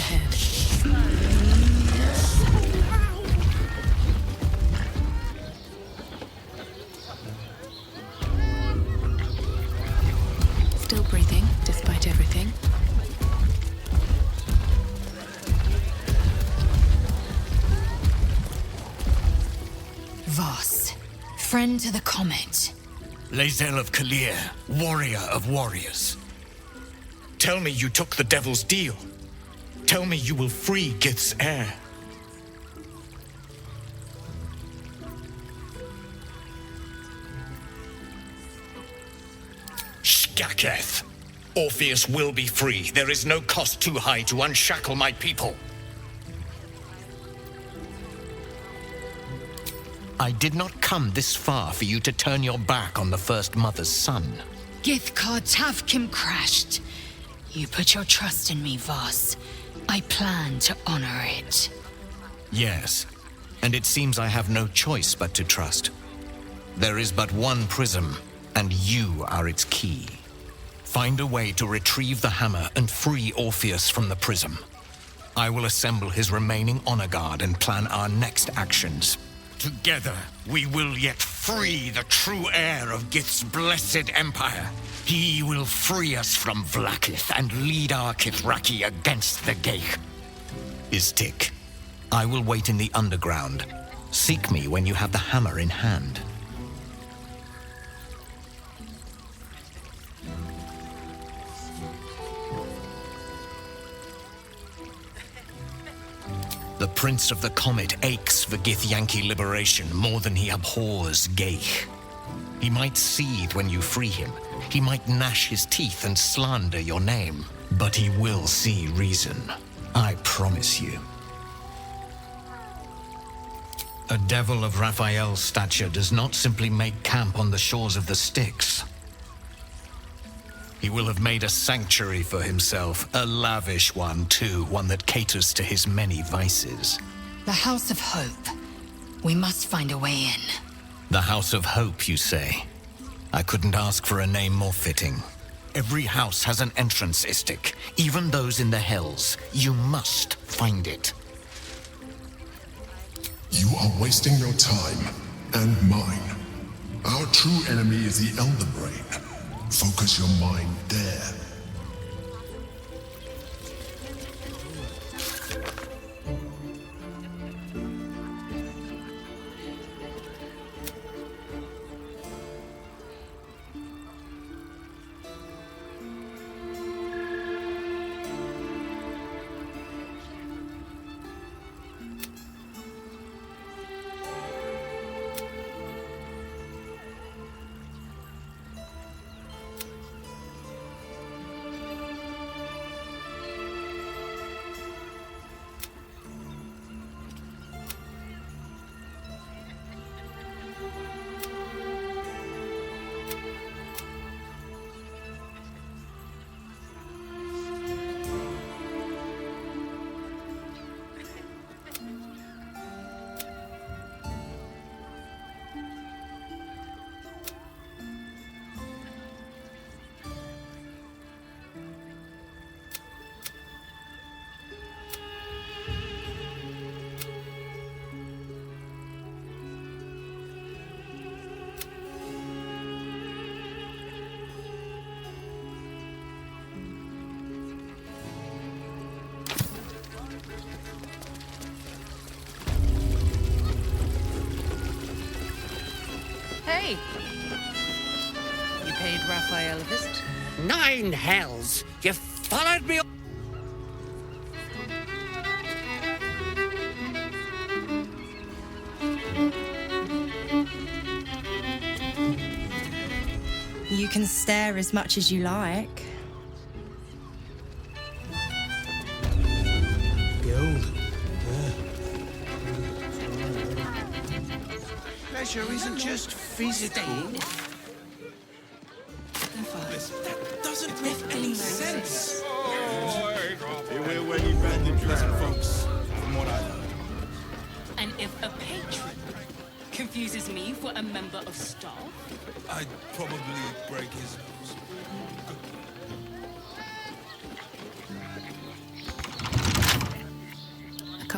ahead. Still breathing, despite everything. Voss, friend to the Comet. Lae'zel of Kalir, warrior of warriors. Tell me you took the Devil's deal. Tell me you will free Gith's heir. Shkaketh! Orpheus will be free. There is no cost too high to unshackle my people. I did not come this far for you to turn your back on the First Mother's son. Githkar Tavkim crashed. You put your trust in me, Voss. I plan to honor it. Yes, and it seems I have no choice but to trust. There is but one prism, and you are its key. Find a way to retrieve the hammer and free Orpheus from the prism. I will assemble his remaining honor guard and plan our next actions. Together, we will yet free the true heir of Gith's blessed empire. He will free us from Vlaakith and lead our Kithraki against the Geich. Istik, I will wait in the underground. Seek me when you have the hammer in hand. The Prince of the Comet aches for Githyanki liberation more than he abhors Geich. He might seethe when you free him. He might gnash his teeth and slander your name. But he will see reason. I promise you. A devil of Raphael's stature does not simply make camp on the shores of the Styx. He will have made a sanctuary for himself, a lavish one too, one that caters to his many vices. The House of Hope. We must find a way in. The House of Hope, you say? I couldn't ask for a name more fitting. Every house has an entrance, Istik, even those in the Hells. You must find it. You are wasting your time, and mine. Our true enemy is the Elder Brain. Focus your mind there. Hey! You paid Raphael a visit? 9 hells! You followed me. You can stare as much as you like. Pleasure isn't just physical. That doesn't make any sense. They wear wedding badly dressed folks, from what I know. And if a patron confuses me for a member of staff? I'd probably break his nose.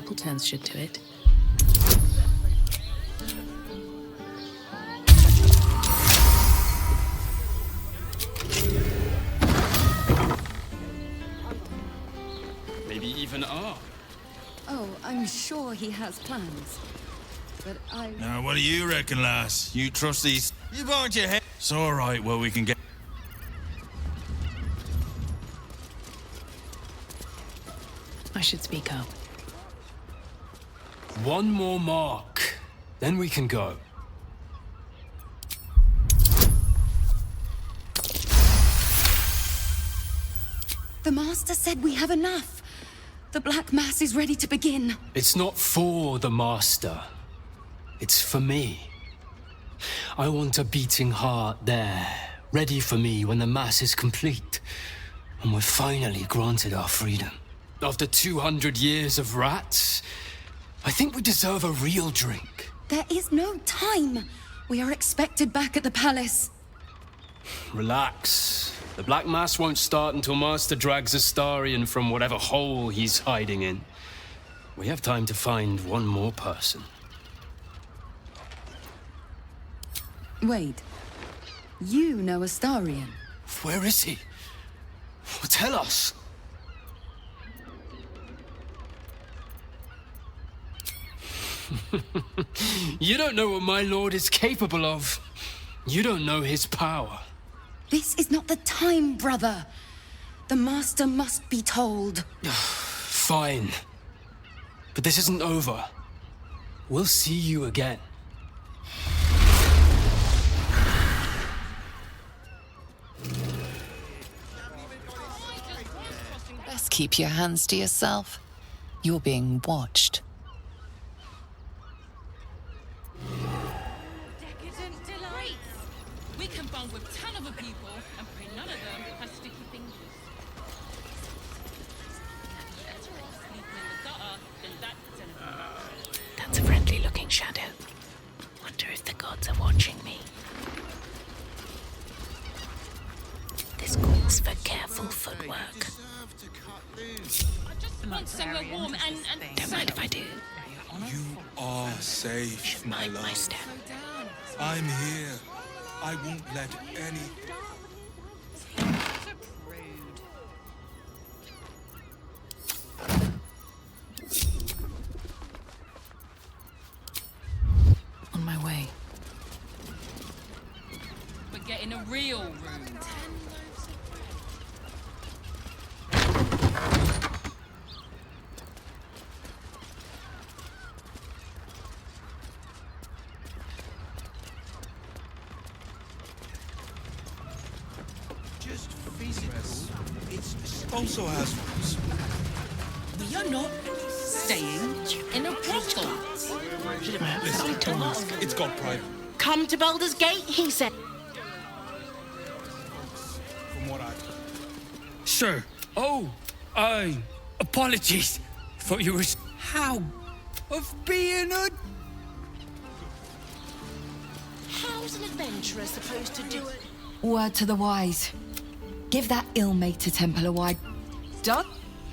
simple turns should do it. Maybe even R. Oh, I'm sure he has plans. But I... Now, what do you reckon, lass? You trust these? You want your head? It's all right. Well, we can get. I should speak up. One more mark, then we can go. The Master said we have enough. The Black Mass is ready to begin. It's not for the Master. It's for me. I want a beating heart there, ready for me when the Mass is complete. And we're finally granted our freedom. After 200 years of rats, I think we deserve a real drink. There is no time. We are expected back at the palace. Relax. The Black Mass won't start until Master drags Astarion from whatever hole he's hiding in. We have time to find one more person. Wait. You know Astarion? Where is he? Well, tell us. You don't know what my lord is capable of. You don't know his power. This is not the time, brother. The Master must be told. Fine. But this isn't over. We'll see you again. Best keep your hands to yourself. You're being watched. Decadent delights! We can bond with 10 other people and pray none of them has sticky fingers. Better off sleeping in the gutter than that telephone. That's a friendly-looking shadow. Wonder if the gods are watching me. This calls for careful footwork. I just want somewhere warm and Don't mind if I do. You are safe, my Mind my love. step. I'm here. I won't let any. On my way. we're getting a real room. Just physical. It's also has rules. We are not staying in a brothel. Listen, it's got private. Come to Baldur's Gate, he said. From what I. Sir. Oh, apologies. Thought you was... How? Of being a... How's an adventurer supposed to do it? Word to the wise. Give that ill-mated temple a wide... Dot?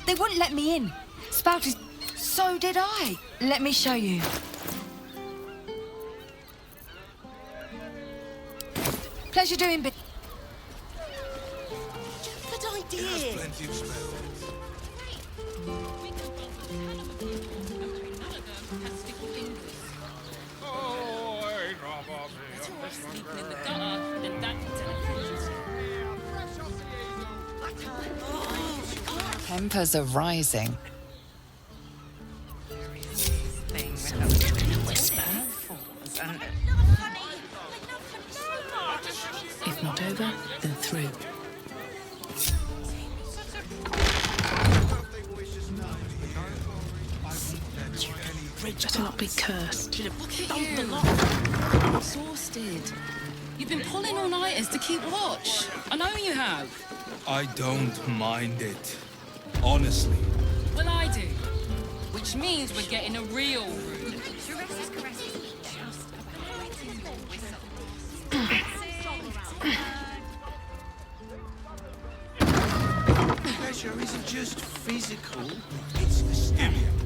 They wouldn't let me in. Spouted... So did I. Let me show you. Pleasure doing bit... Good idea. Plenty of spare beds. We can bond with 10 other people and pray none of them has sticky fingers. Better off sleeping in the gutter than that telephone. Tempers are rising. If not over, then through. Better not be cursed. Look at you. Exhausted. You've been pulling all-nighters to keep watch. I know you have. I don't mind it. Honestly. Well, I do. Which means we're getting a real room. Pleasure isn't just physical, it's stimulant.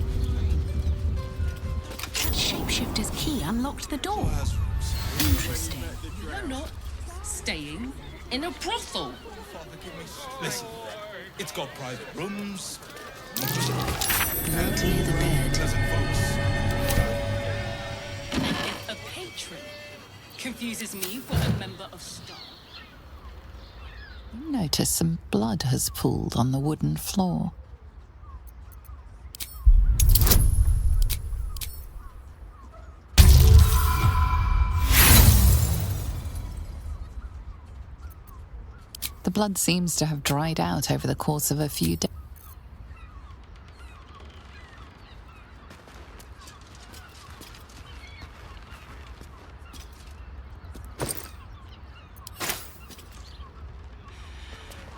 shapeshifter's key unlocked the door. Interesting. You're not staying in a brothel. Listen, it's got private rooms. Right near the bed. Pleasant folks. And if a patron confuses me for a member of staff, You notice some blood has pooled on the wooden floor. The blood seems to have dried out over the course of a few days.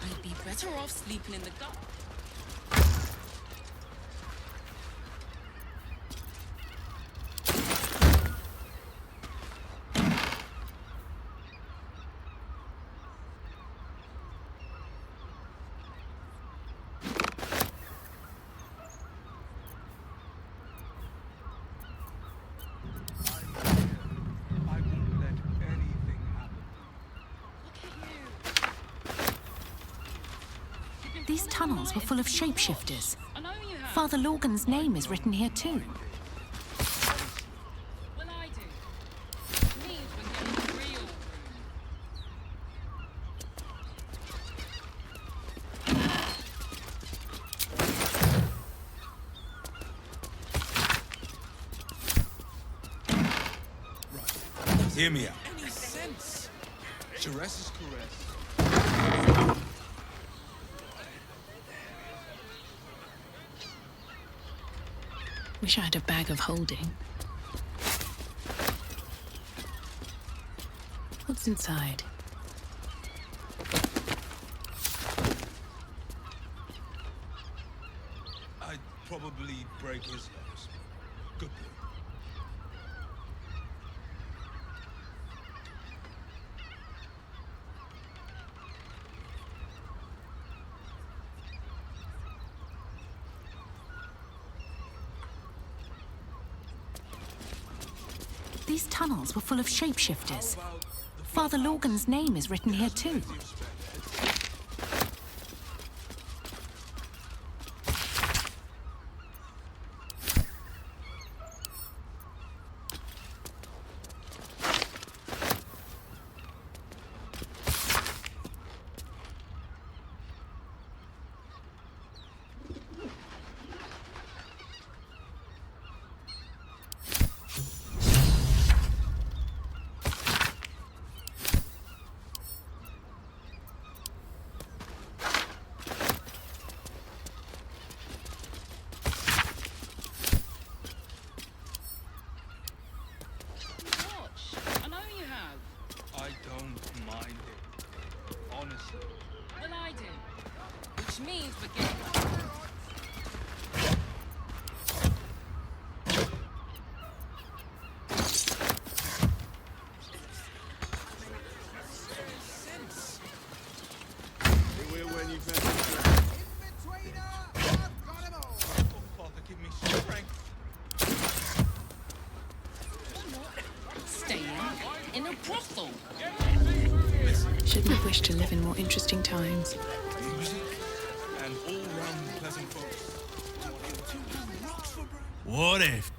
I'd be better off sleeping in the dark. I won't let anything happen. These tunnels were full of shapeshifters. I know you have. Father Lorgan's name is written here too. Well, I do. Means we're getting real. Hear me out. Any sense? Caress is caress. Wish I had a bag of holding. What's inside? I'd probably break his nose. Good boy. These tunnels were full of shapeshifters. Father Lorgan's name is written here too. Watch. I know you have. I don't mind it. Honestly. Well, I do. Which means we're getting. Father, give me strength. Staying in a brothel. Shouldn't have wished to live in more interesting times. Music and all-round pleasant folks. What if?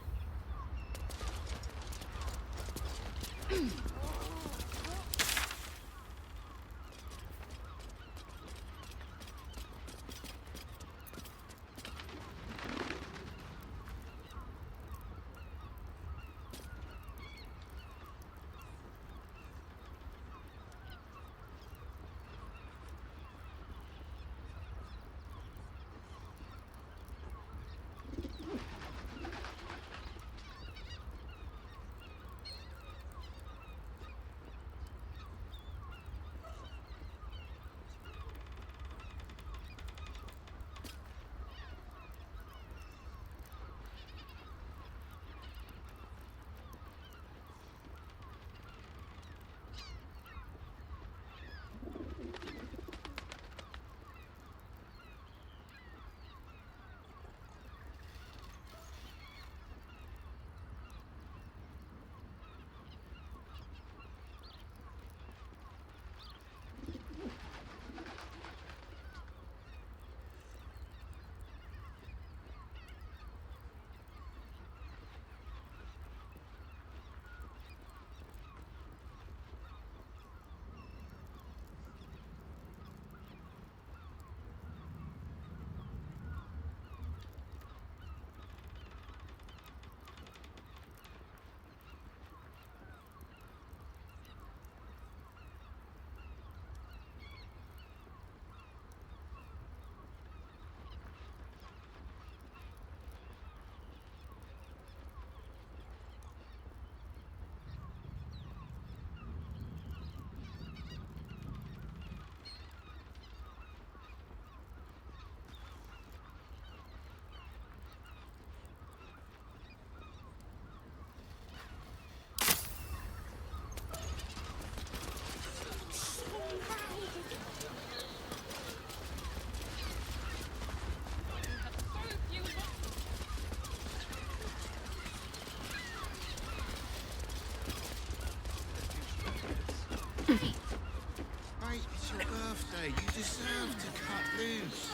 deserve to cut loose.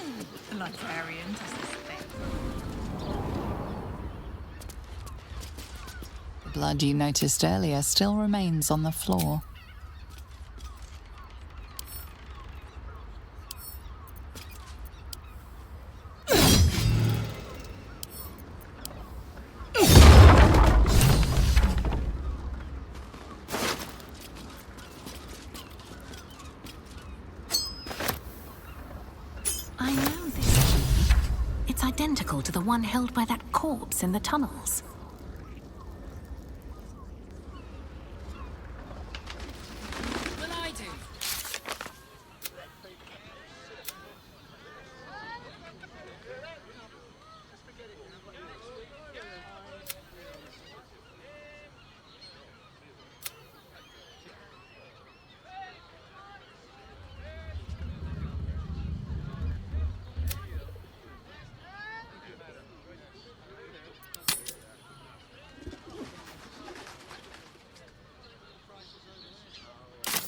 The librarian does this thing. The blood you noticed earlier still remains on the floor. I know this key. It's identical to the one held by that corpse in the tunnels. Will I do?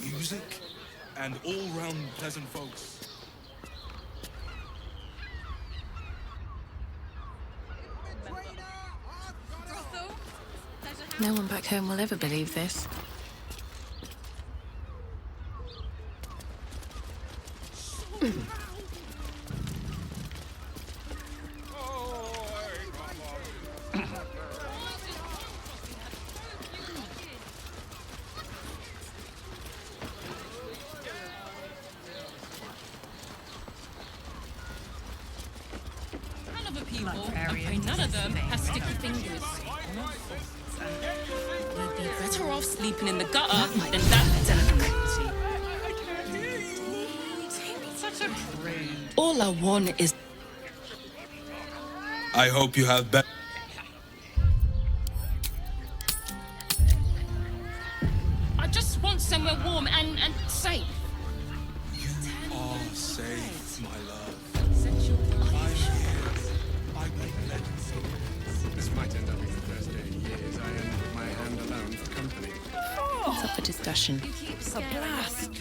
Music and all-round pleasant folks. No one back home will ever believe this. None of the people, okay, none of them has sticky fingers. We'd be better off sleeping in the gutter than that delicacy. Such a prude. All I want is... I hope you have better. I just want somewhere warm and safe. You are safe, my love. This might end up being the first day in years I end with my hand alone for company. What's up for discussion? A blast.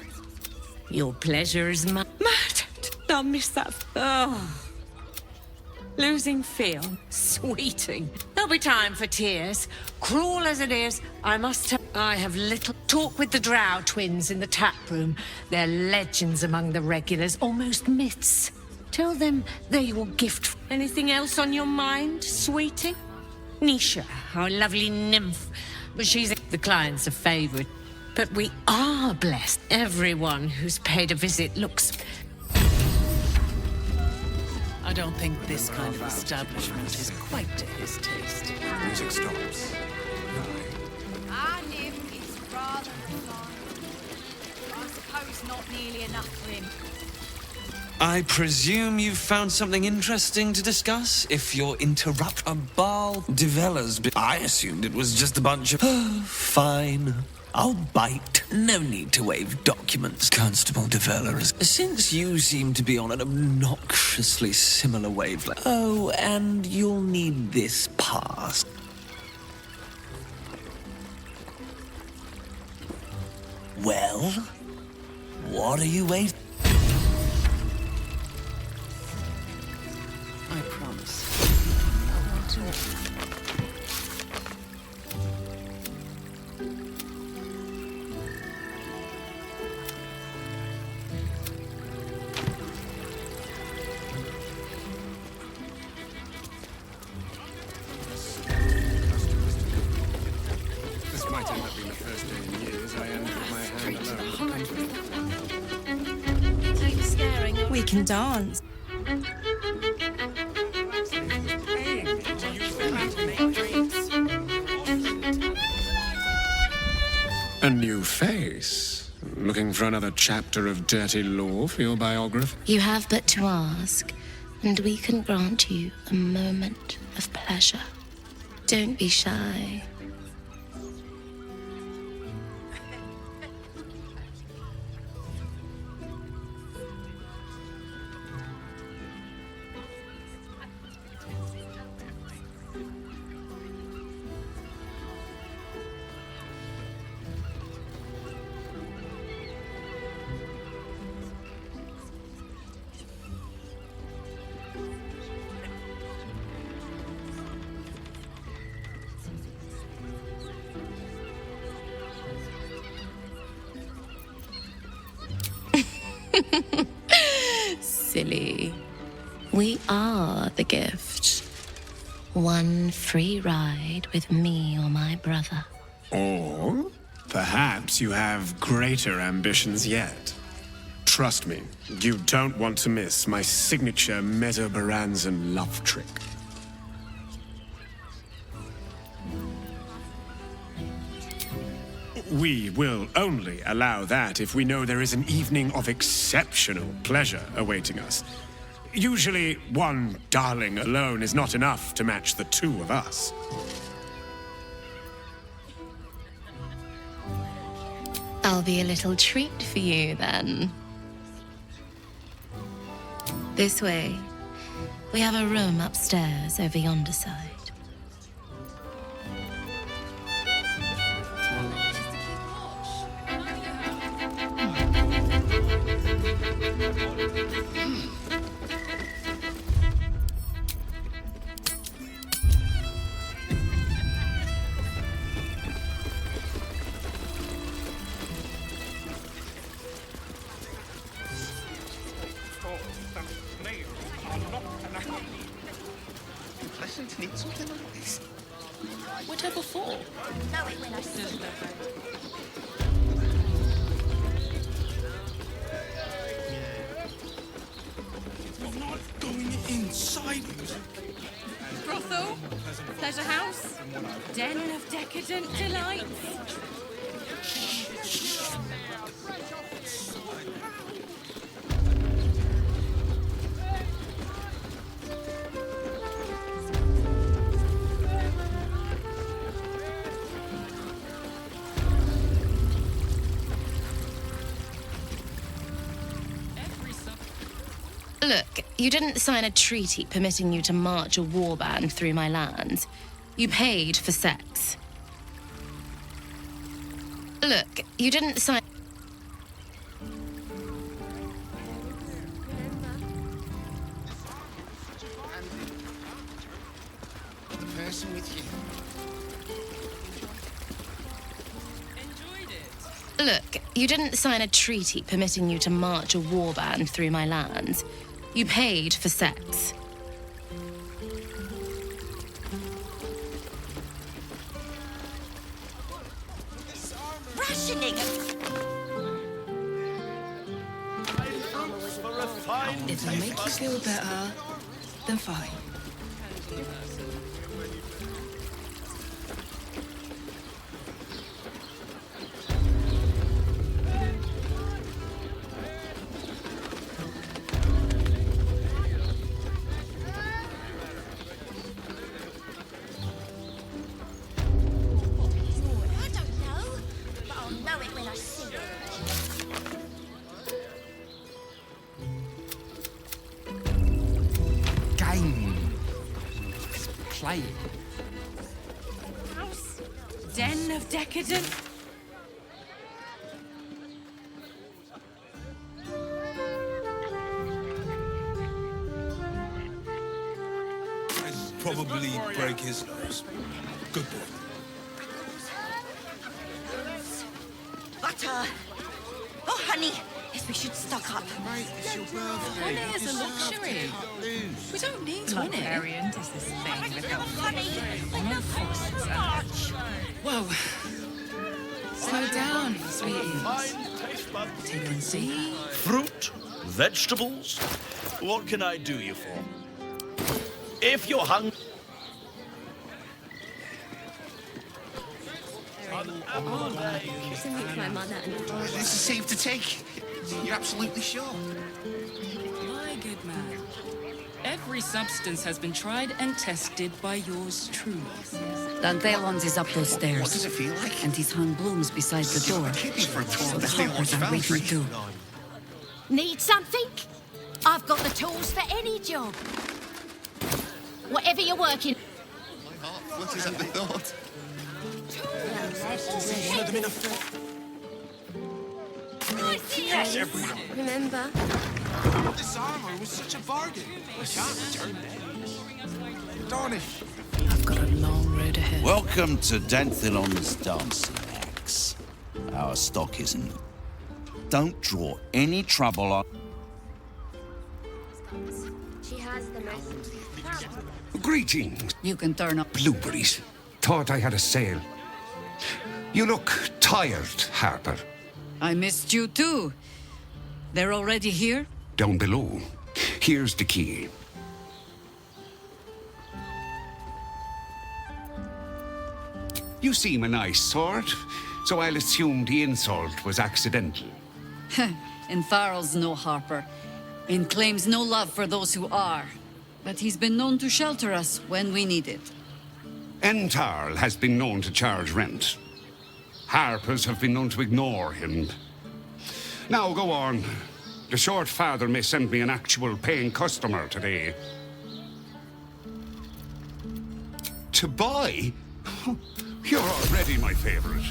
Your pleasure is mine. Mad! I'll miss that. Oh. Losing feel. Sweeting. There'll be time for tears. Cruel as it is, I have little talk with the Drow twins in the tap room. They're legends among the regulars, almost myths. Tell them they're your gift. Anything else on your mind, sweeting? Nisha, our lovely nymph. But she's the client's a favorite. But we are blessed. Everyone who's paid a visit looks... I don't think this kind of establishment is quite to his taste. Music stops. Our nymph is rather refined. I suppose not nearly enough for him. I presume you've found something interesting to discuss, if you're interrupt a Baal Developers. I assumed it was just a bunch of... Fine. I'll bite. No need to waive documents, Constable Developers. Since you seem to be on an obnoxiously similar wavelength... Oh, and you'll need this pass. Well, what are you waiting... I promise. This might end up being the first day in years I end with my hand alone. Keep staring. We can dance. A new face. Looking for another chapter of dirty lore for your biography? You have but to ask, and we can grant you a moment of pleasure. Don't be shy. Silly. We are the gift. One free ride with me or my brother. Or perhaps you have greater ambitions yet. Trust me, you don't want to miss my signature Mesobaranzan love trick. We will only allow that if we know there is an evening of exceptional pleasure awaiting us. Usually, one darling alone is not enough to match the two of us. I'll be a little treat for you, then. This way. We have a room upstairs over yonder side. Pleasant to need something like this. Whatever for? Know it when I see it. I'm not going inside. Brothel? Pleasure house? Den of decadent delights? Look, you didn't sign a treaty permitting you to march a warband through my lands. You paid for sex. Look, you didn't sign... The person with you. Look, you didn't sign a treaty permitting you to march a warband through my lands. You paid for sex. Rationing If they make you feel better, then fine. Play. House? Den of decadent? Probably break his nose. Good boy. butter. Oh, honey, yes, we should stock up. Mate, it's your birthday. Honey is a luxury. We don't need to win it. Variant is this thing with Honey, enough so much. Whoa. Slow down, sweetie. Take and see. Fruit, vegetables. What can I do you for? If you're hungry. Is this safe to take? You're absolutely sure? My good man. Every substance has been tried and tested by yours truly. Dantelons is up those stairs. What does it feel like? And he's hung blooms beside the door. So the hoppers are waiting too. Need something? I've got the tools for any job. Whatever you're working. My heart flutters at the thought. Yes, Remember? This armor was such a bargain. We can't return it. Darnish. I've got a long road ahead. Welcome to Danthilon's dancing acts. Our stock isn't Don't draw any trouble on... She has the most... Greetings. You can turn up. Blueberries. Thought I had a sale. You look tired, Harper. I missed you too. They're already here? Down below. Here's the key. You seem a nice sort, so I'll assume the insult was accidental. And Farrell's no Harper, and claims no love for those who are. But he's been known to shelter us when we need it. Entarl has been known to charge rent. Harpers have been known to ignore him. Now go on. The short father may send me an actual paying customer today. To buy? You're already my favorite.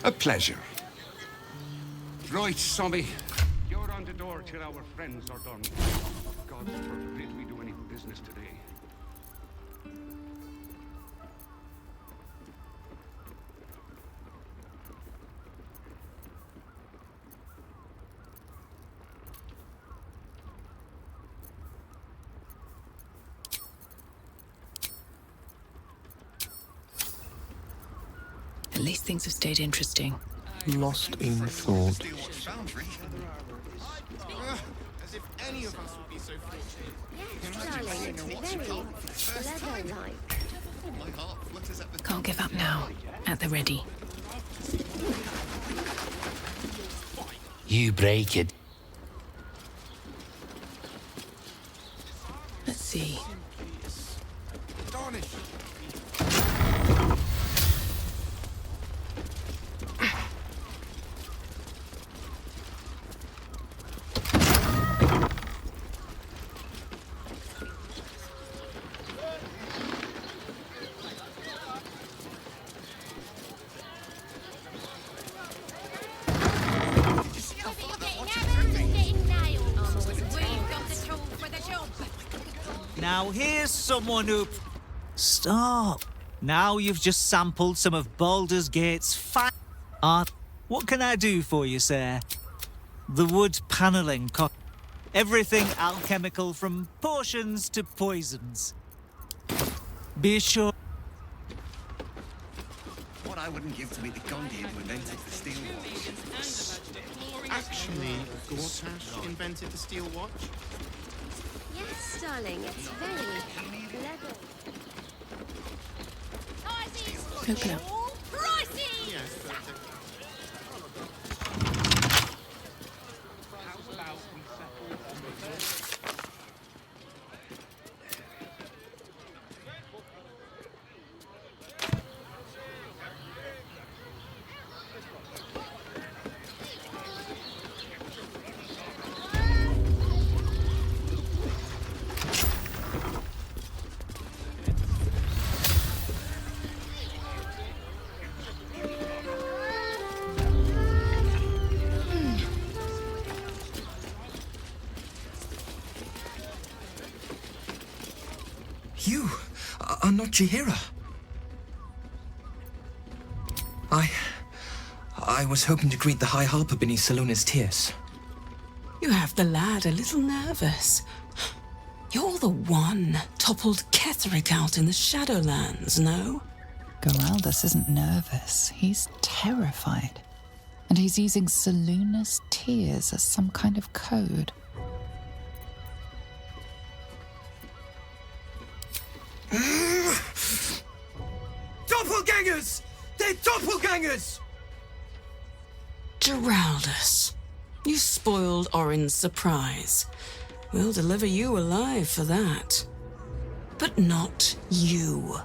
A pleasure. Right, Sommy. You're on the door till our friends are done. God forbid we do any business today. At least things have stayed interesting. Lost in thought. As if any of us would be so fortunate. Yes, darling, it's very leather-like. My heart flutters at the... Can't give up now. At the ready. You break it. Let's see. Darnish. Now here's someone who... Stop! Now you've just sampled some of Baldur's Gate's fine art. What can I do for you, sir? The wood panelling, everything alchemical from potions to poisons. Be sure... What I wouldn't give to meet the Gondian who invented the steel watch. Actually, Gortash invented the steel watch? Yes, darling, it's very leather. Open up. Yes, are not Chihira. I was hoping to greet the High Harper beneath Salona's tears. You have the lad a little nervous. You're the one toppled Ketheric out in the Shadowlands, no? Geraldus isn't nervous. He's terrified. And he's using Salona's tears as some kind of code. Doppelgangers! They're doppelgangers! Geraldus, you spoiled Orin's surprise. We'll deliver you alive for that. But not you.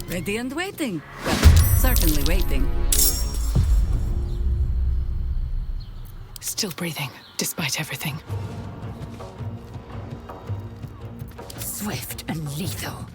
Ready and waiting. Well, certainly waiting. Still breathing, despite everything. Swift and lethal.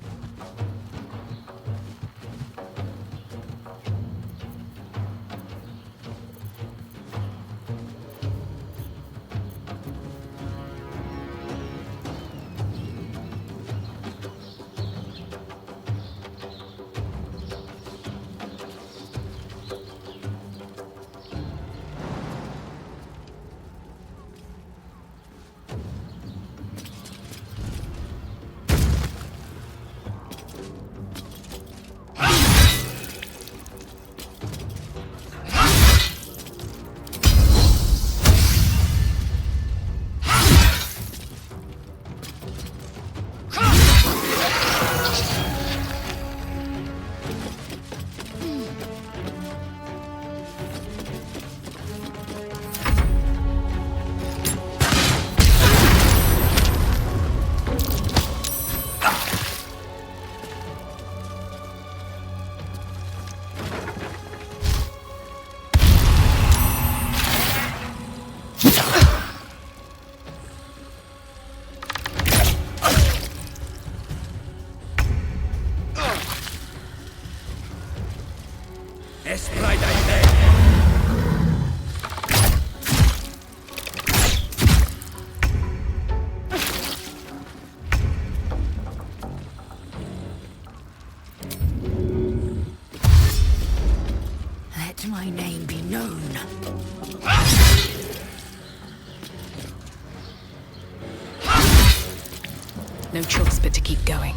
Let my name be known. No choice but to keep going.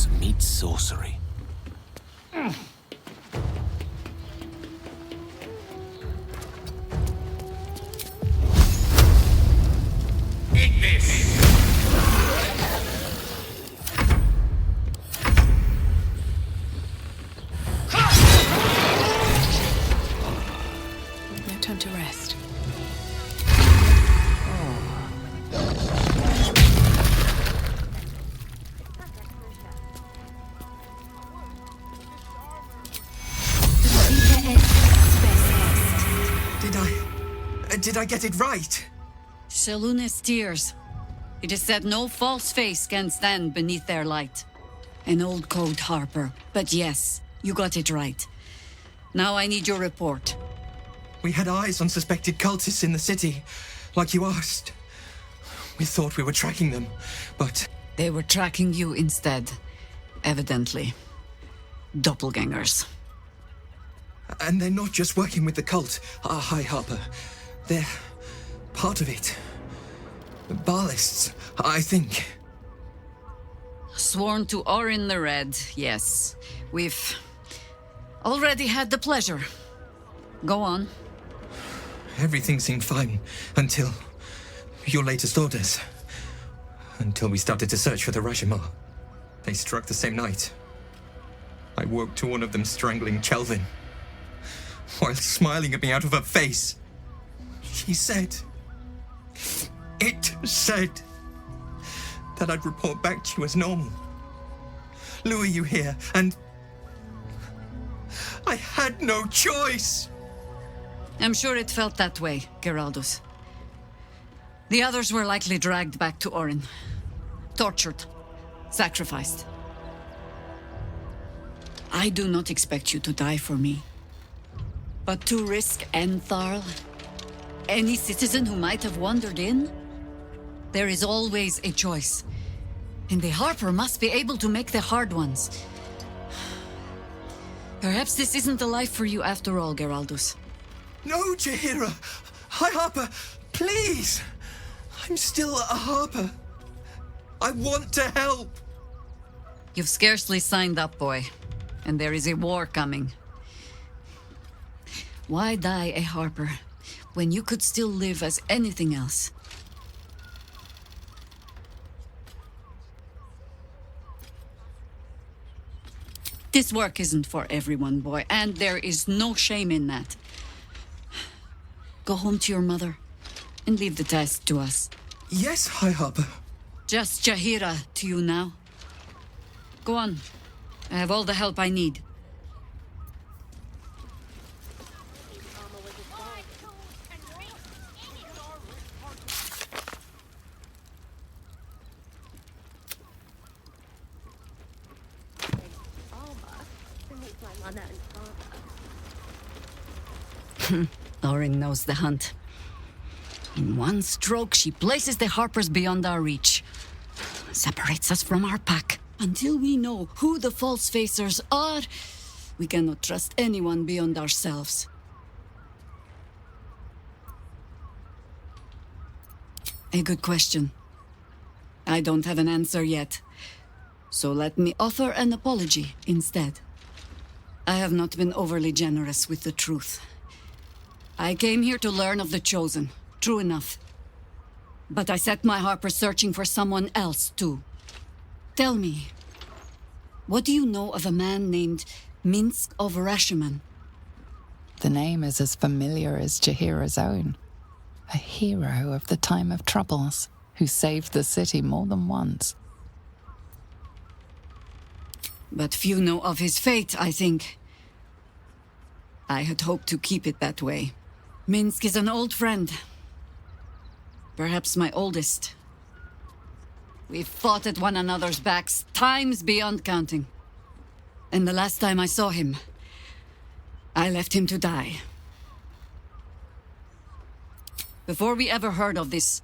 Science meets sorcery. Eat this! No time to rest. Did I get it right? Seluna's tears. It is said no false face can stand beneath their light. An old code, Harper. But yes, you got it right. Now I need your report. We had eyes on suspected cultists in the city, like you asked. We thought we were tracking them, but... They were tracking you instead. Evidently. Doppelgangers. And they're not just working with the cult, High Harper. They're part of it. Ballists, I think. Sworn to Orin the Red, yes. We've already had the pleasure. Go on. Everything seemed fine until your latest orders. Until we started to search for the Rashomar. They struck the same night. I woke to one of them strangling Chelvin, while smiling at me out of her face. She said... It said... that I'd report back to you as normal. Lure you here, and... I had no choice! I'm sure it felt that way, Geraldus. The others were likely dragged back to Orin. Tortured. Sacrificed. I do not expect you to die for me. But to risk Entharl, any citizen who might have wandered in, there is always a choice. And the Harper must be able to make the hard ones. Perhaps this isn't the life for you after all, Geraldus. No, Jaheira! High Harper, please! I'm still a Harper. I want to help! You've scarcely signed up, boy. And there is a war coming. Why die a Harper when you could still live as anything else? This work isn't for everyone, boy, and there is no shame in that. Go home to your mother and leave the task to us. Yes, High Harper. Just Jaheira to you now. Go on. I have all the help I need. Orin knows the hunt. In one stroke, she places the Harpers beyond our reach. Separates us from our pack. Until we know who the false facers are, we cannot trust anyone beyond ourselves. A good question. I don't have an answer yet. So let me offer an apology instead. I have not been overly generous with the truth. I came here to learn of the Chosen. True enough. But I set my Harper searching for someone else, too. Tell me, what do you know of a man named Minsk of Rashomon? The name is as familiar as Jaheira's own. A hero of the time of troubles, who saved the city more than once. But few know of his fate, I think. I had hoped to keep it that way. Minsk is an old friend. Perhaps my oldest. We've fought at one another's backs times beyond counting. And the last time I saw him, I left him to die. Before we ever heard of this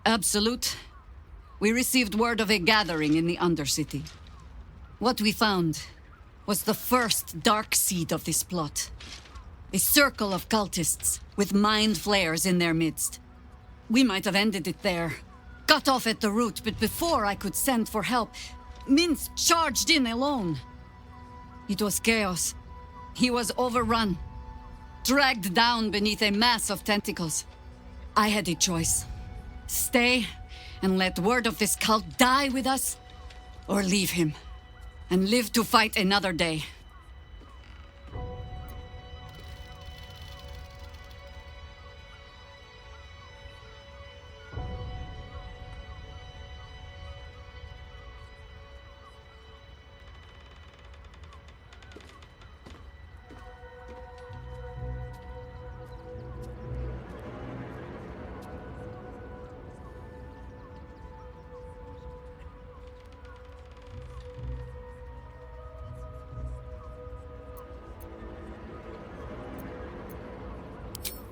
Absolute, we received word of a gathering in the Undercity. What we found was the first dark seed of this plot. A circle of cultists with mind flayers in their midst. We might have ended it there, cut off at the root, but before I could send for help, Minsk charged in alone. It was chaos. He was overrun, dragged down beneath a mass of tentacles. I had a choice. Stay and let word of this cult die with us, or leave him and live to fight another day.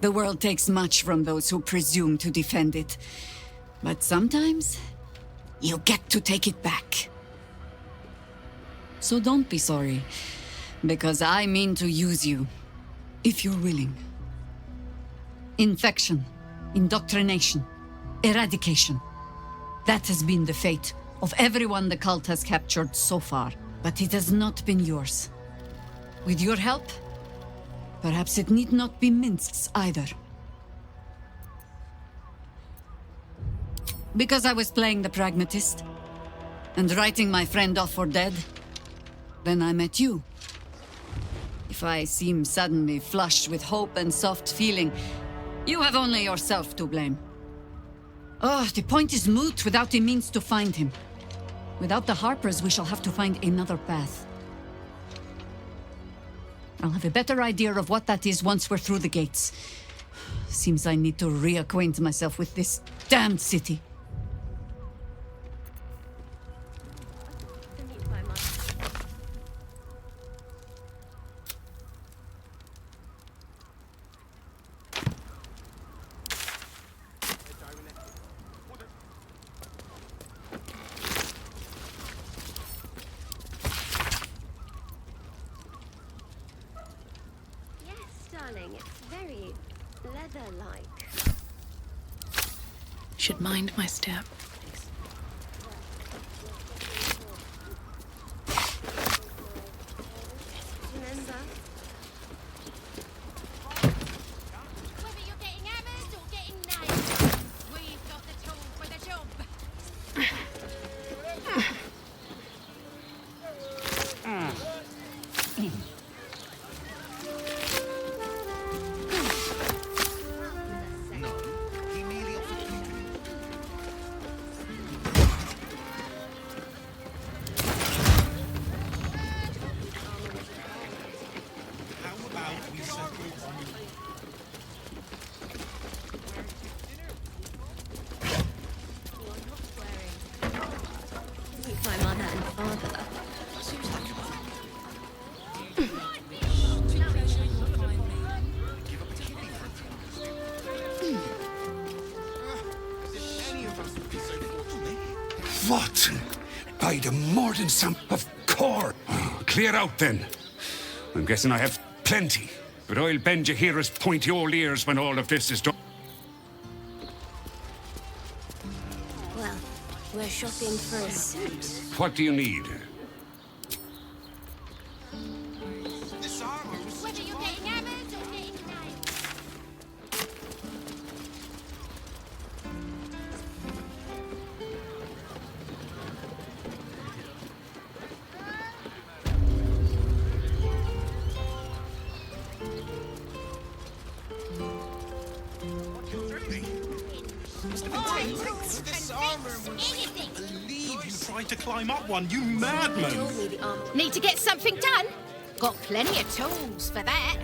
The world takes much from those who presume to defend it. But sometimes, you get to take it back. So don't be sorry, because I mean to use you, if you're willing. Infection, indoctrination, eradication. That has been the fate of everyone the cult has captured so far, but it has not been yours. With your help, perhaps it need not be Minsk's either. Because I was playing the pragmatist and writing my friend off for dead, then I met you. If I seem suddenly flushed with hope and soft feeling, you have only yourself to blame. Oh, the point is moot without the means to find him. Without the Harpers, we shall have to find another path. I'll have a better idea of what that is once we're through the gates. Seems I need to reacquaint myself with this damned city. Darling, it's very leather-like. Should mind my step. Remember? Whether you're getting hammered or getting nailed, we've got the tool for the job. My mother and father. What? By the Mordenson, of course. Clear out then. I'm guessing I have plenty, but I'll bend Jahira's pointy old ears when all of this is done. Well, we're shopping for a suit. What do you need? Whether you're getting hammered or getting nailed. This armor was... believe you tried to climb up one, you madman! Need to get something done? Got plenty of tools for that.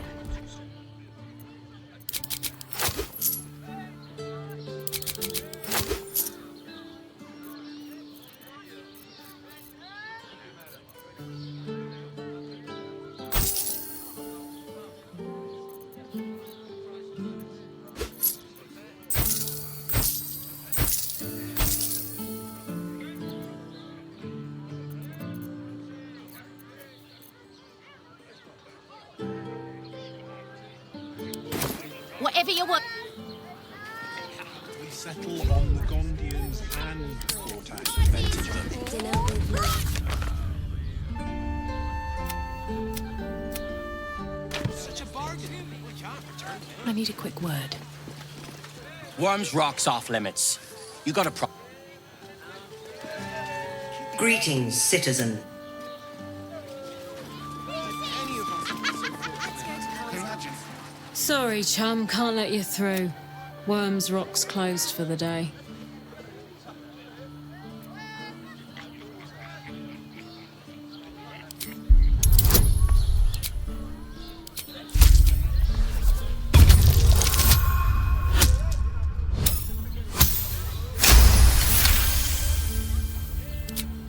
Whatever you want. We settle on the Gondians and Cortac invented them. Dinner with love. I need a quick word. Worms Rock's off limits. You got a pro... Greetings, citizen. Sorry, chum, can't let you through. Worms Rock's closed for the day.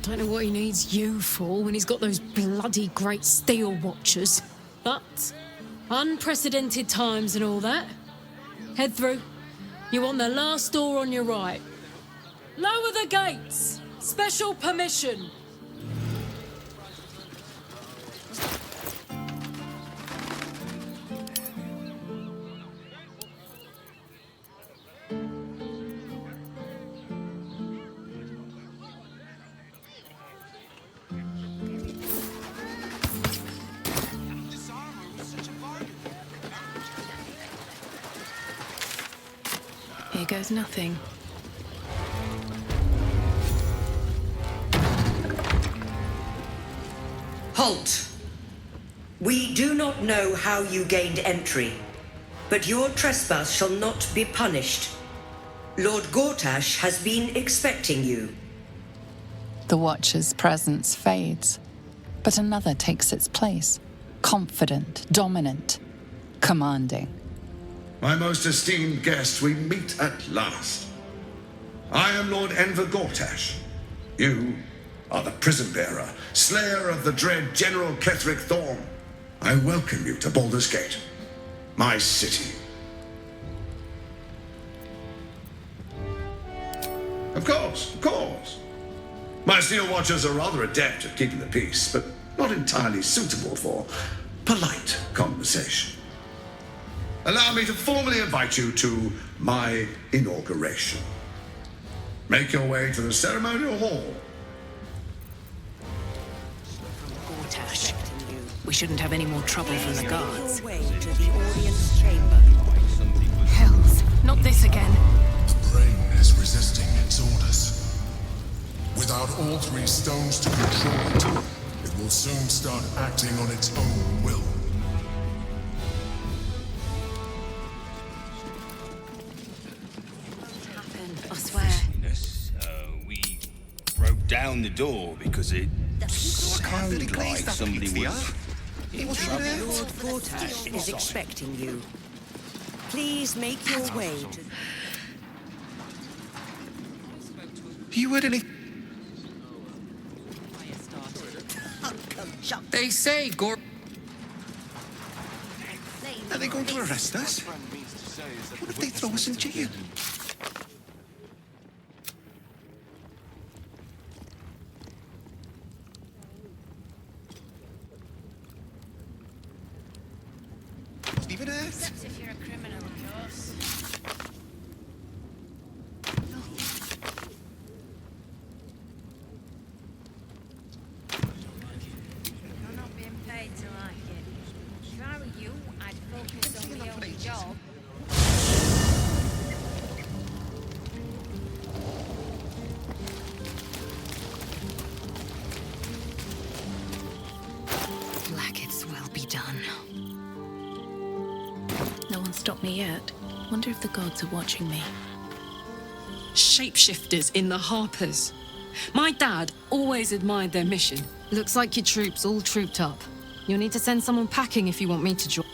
Don't know what he needs you for when he's got those bloody great steel watchers. But unprecedented times and all that. Head through. You want the last door on your right. Lower the gates. Special permission. Here goes nothing. Halt! We do not know how you gained entry, but your trespass shall not be punished. Lord Gortash has been expecting you. The Watcher's presence fades, but another takes its place. Confident, dominant, commanding. My most esteemed guest, we meet at last. I am Lord Enver Gortash. You are the prison bearer, slayer of the dread General Ketheric Thorm. I welcome you to Baldur's Gate, my city. Of course, of course. My Steel Watchers are rather adept at keeping the peace, but not entirely suitable for polite conversation. Allow me to formally invite you to my inauguration. Make your way to the ceremonial hall. Gortash. We shouldn't have any more trouble from the guards. Hells, not this again. The brain is resisting its orders. Without all three stones to control it, it will soon start acting on its own will. I swear. We broke down the door because it sounded like somebody was... Lord Gortash is expecting you. Please make your way to... You heard any... They say Gor... Are they going to arrest us? What if they throw us in jail? Leave it out. Except if you're a criminal, of course. You're not being paid to like it. If I were you, I'd focus on the only job. Blackets will be done. No one stopped me yet. Wonder if the gods are watching me. Shapeshifters in the Harpers. My dad always admired their mission. Looks like your troops all trooped up. You'll need to send someone packing if you want me to join.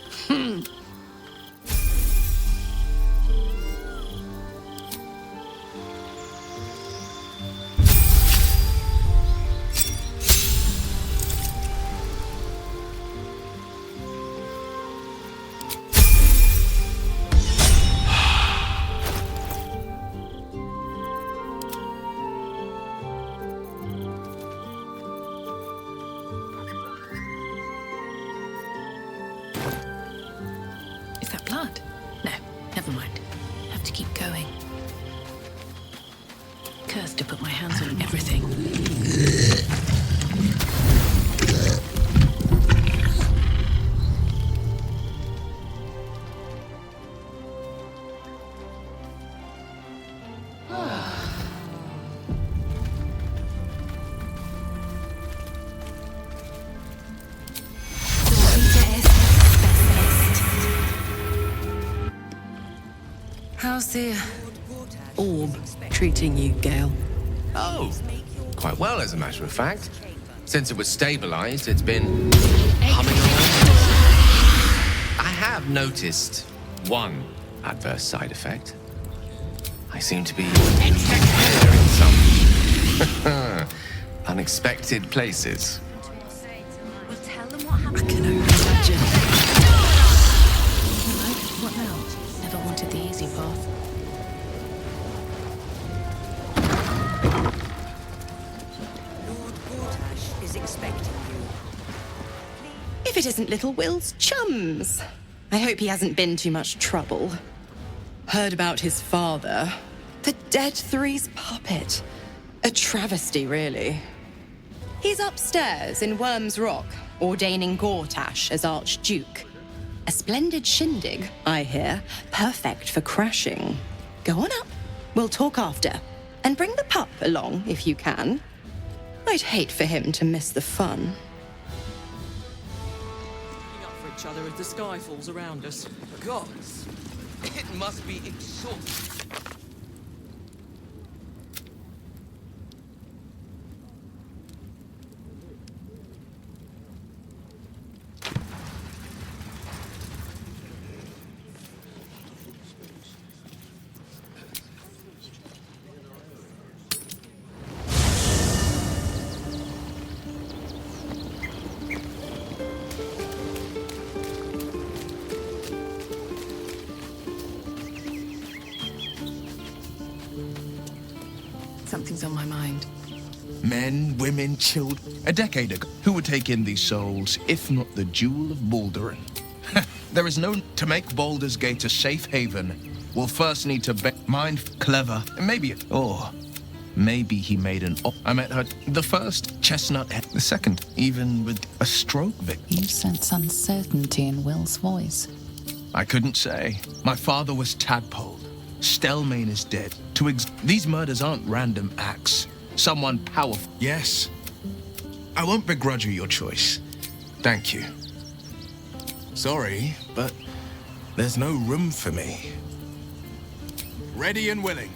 Is that blood? No, never mind. Have to keep going. Cursed to put my hands on everything. How's the orb treating you, Gale? Oh, quite well, as a matter of fact. Since it was stabilized, it's been humming along. I have noticed one adverse side effect. I seem to be in some unexpected places. Well, tell them what happened. I can only imagine. What now? Never wanted the easy path. Lord Gortash is expecting you. If it isn't little Will's chums. I hope he hasn't been too much trouble. Heard about his father. The Dead Three's puppet. A travesty, really. He's upstairs in Worm's Rock, ordaining Gortash as Archduke. A splendid shindig, I hear. Perfect for crashing. Go on up. We'll talk after. And bring the pup along, if you can. I'd hate for him to miss the fun. Up for each other as the sky falls around us. Gods, it must be exhausting. Something's on my mind. Men, women, children. A decade ago, who would take in these souls, if not the jewel of Baldurin? There is no... To make Baldur's Gate a safe haven, we'll first need to mind clever. Maybe... Or... Maybe he made an I met her... The first, chestnut head. The second, even with a stroke victim. You sense uncertainty in Will's voice. I couldn't say. My father was tadpoled. Stelmane is dead. These murders aren't random acts. Someone powerful. Yes. I won't begrudge you your choice. Thank you. Sorry, but there's no room for me. Ready and willing.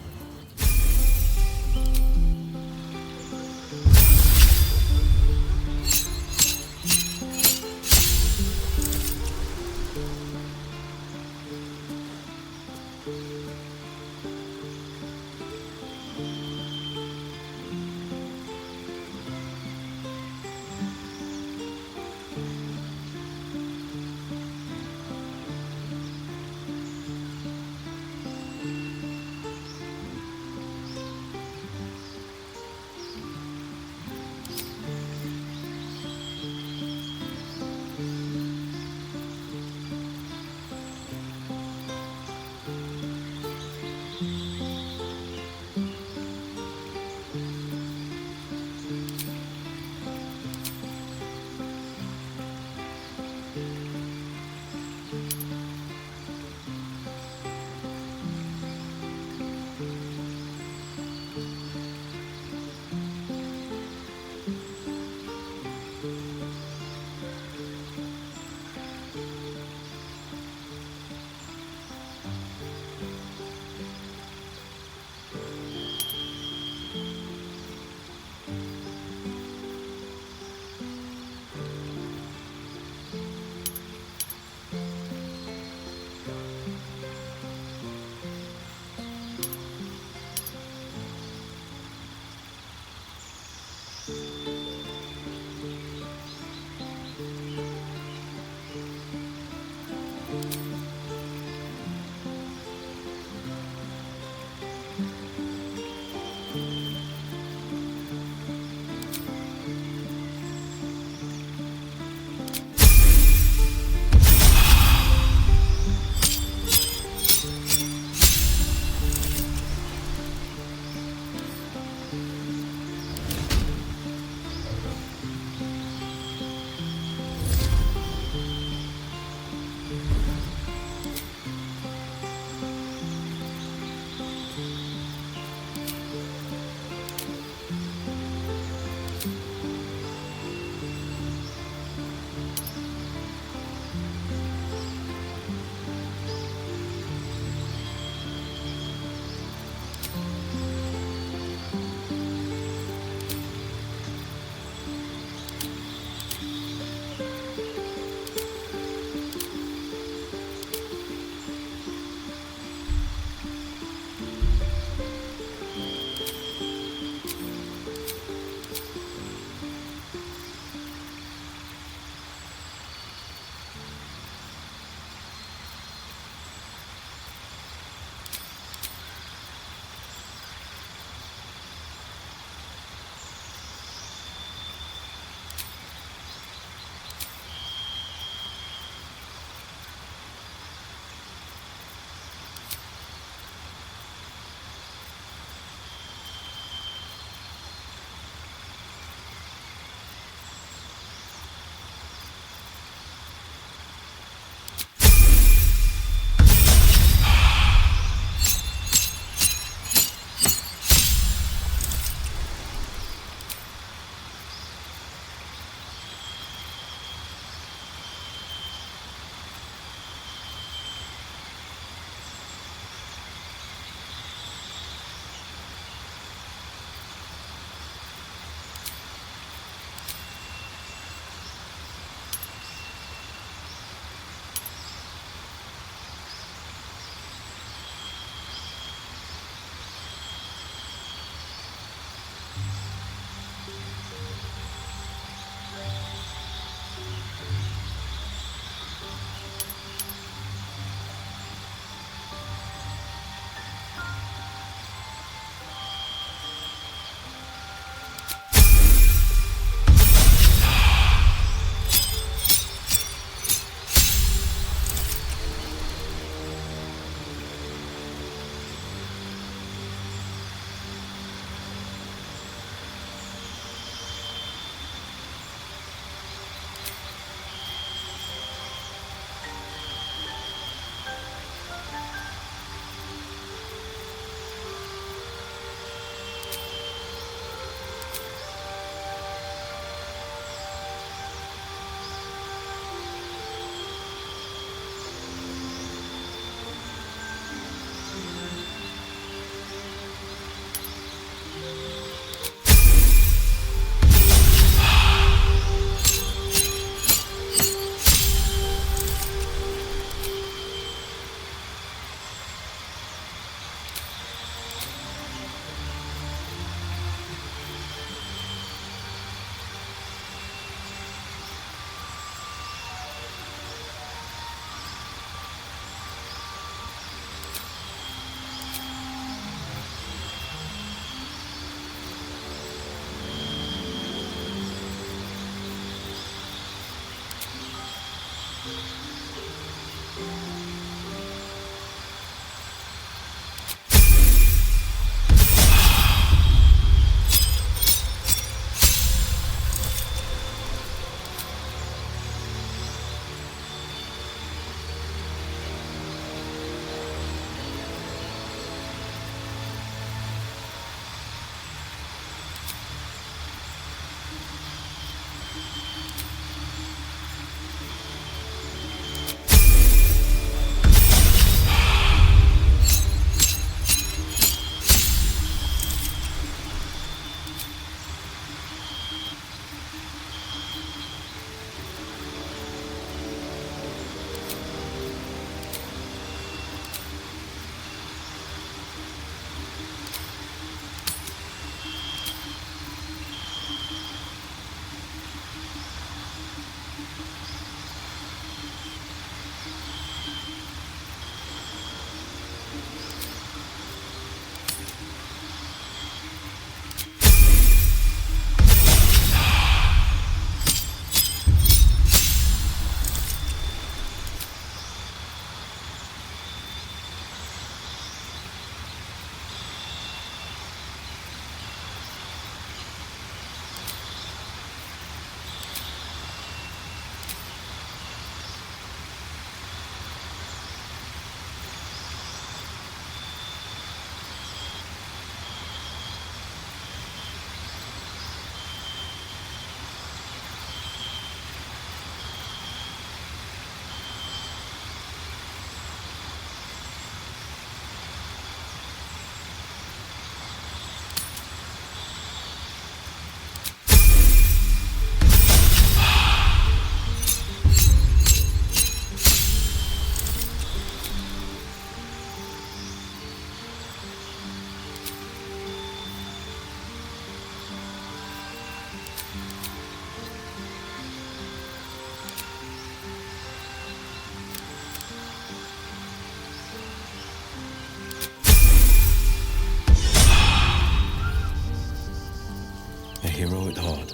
A hero at heart.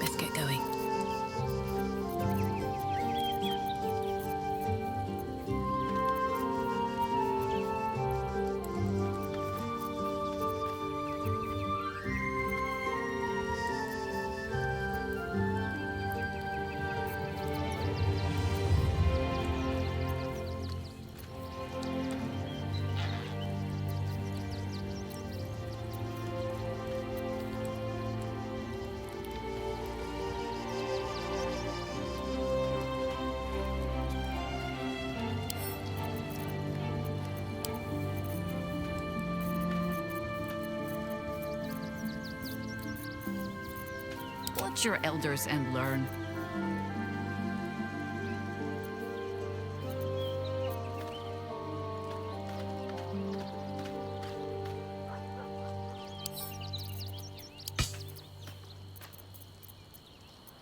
Let's get going. Watch your elders and learn.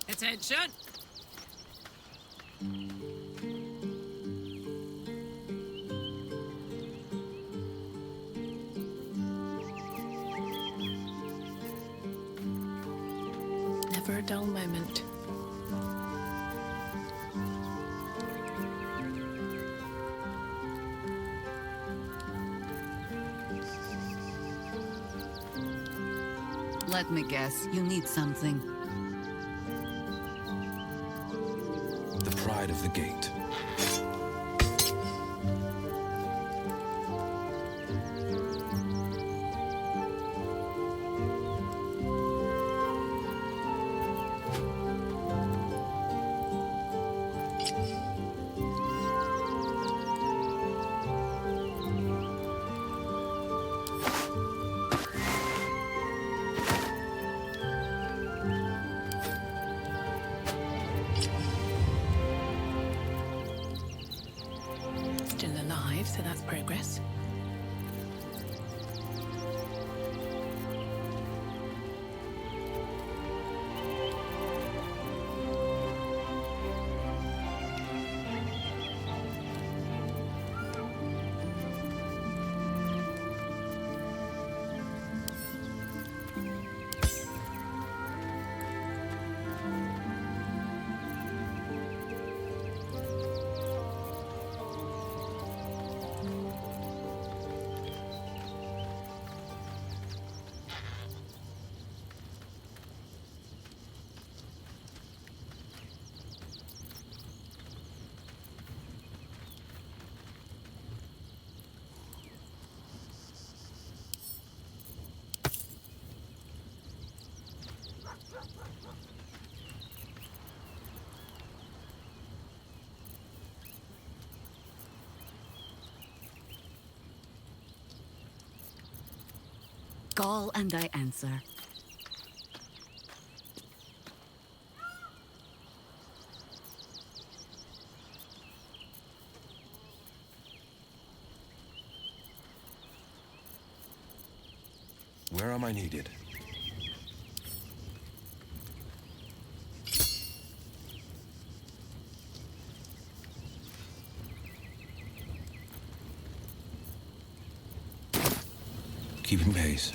Attention! Never a dull moment. Let me guess, you need something. The pride of the gate. Still alive, so that's progress. call and I answer. Where am I needed? Keeping pace.